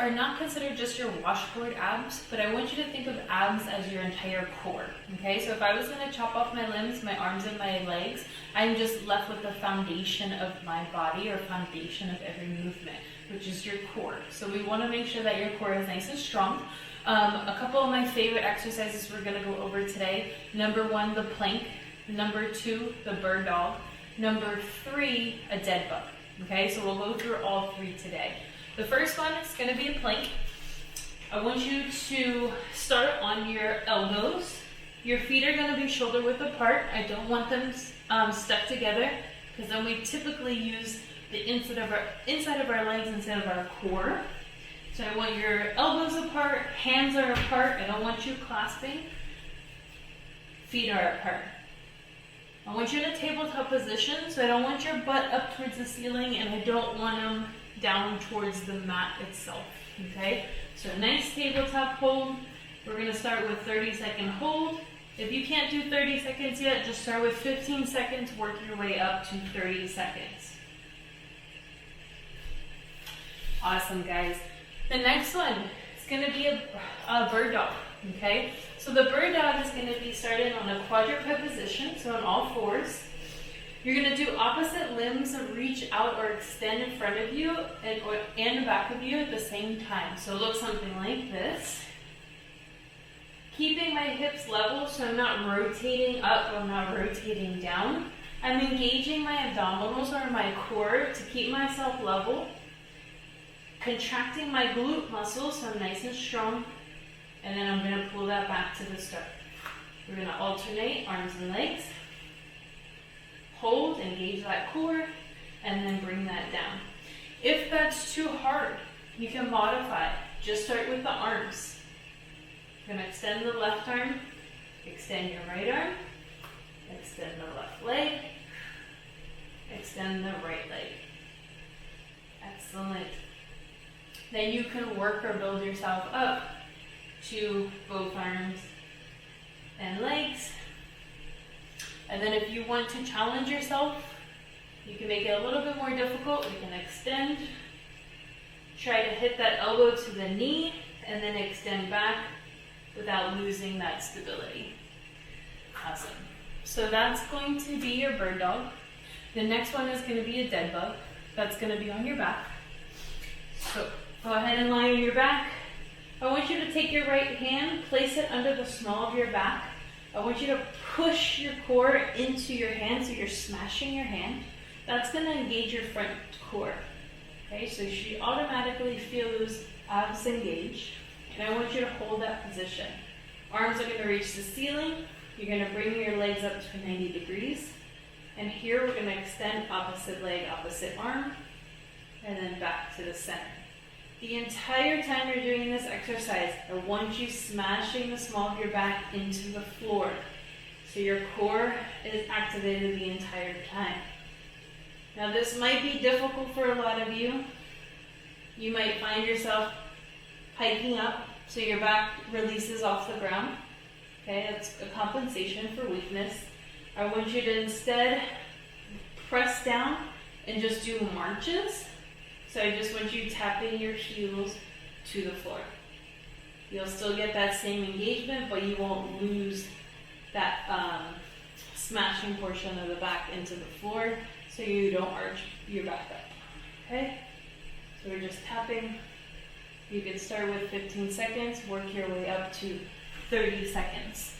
are not considered just your washboard abs, but I want you to think of abs as your entire core, okay? So if I was gonna chop off my limbs, my arms and my legs, I'm just left with the foundation of my body or foundation of every movement, which is your core. So we wanna make sure that your core is nice and strong. A couple of my favorite exercises we're gonna go over today. Number 1, the plank. Number 2, the bird dog. Number 3, a dead bug. Okay, so we'll go through all 3 today. The first one is gonna be a plank. I want you to start on your elbows. Your feet are gonna be shoulder width apart. I don't want them stuck together because then we typically use the inside of our legs instead of our core. So I want your elbows apart, hands are apart. I don't want you clasping. Feet are apart. I want you in a tabletop position, so I don't want your butt up towards the ceiling and I don't want them down towards the mat itself, okay? So a nice tabletop hold. We're gonna start with 30-second hold. If you can't do 30 seconds yet, just start with 15 seconds, work your way up to 30 seconds. Awesome, guys. The next one is gonna be a bird dog, okay? So the bird dog is gonna be started on a quadruped position, so on all fours. You're gonna do opposite limbs reach out or extend in front of you and back of you at the same time. So it looks something like this. Keeping my hips level, so I'm not rotating up or I'm not rotating down. I'm engaging my abdominals or my core to keep myself level. Contracting my glute muscles, so I'm nice and strong. And then I'm gonna pull that back to the start. We're gonna alternate arms and legs. Hold, engage that core, and then bring that down. If that's too hard, you can modify. Just start with the arms. You're gonna extend the left arm, extend your right arm, extend the left leg, extend the right leg. Excellent. Then you can work or build yourself up to both arms and legs. And then if you want to challenge yourself, you can make it a little bit more difficult. You can extend, try to hit that elbow to the knee, and then extend back without losing that stability. Awesome. So that's going to be your bird dog. The next one is going to be a dead bug. That's going to be on your back. So go ahead and lie on your back. I want you to take your right hand, place it under the small of your back. I want you to push your core into your hand, so you're smashing your hand. That's going to engage your front core. Okay, so you should automatically feel those abs engage. And I want you to hold that position. Arms are going to reach the ceiling. You're going to bring your legs up to 90 degrees. And here we're going to extend opposite leg, opposite arm, and then back to the center. The entire time you're doing this exercise, I want you smashing the small of your back into the floor. So your core is activated the entire time. Now this might be difficult for a lot of you. You might find yourself hiking up so your back releases off the ground. Okay, that's a compensation for weakness. I want you to instead press down and just do marches. So I just want you tapping your heels to the floor. You'll still get that same engagement, but you won't lose that smashing portion of the back into the floor, so you don't arch your back up. Okay? So we're just tapping. You can start with 15 seconds, work your way up to 30 seconds.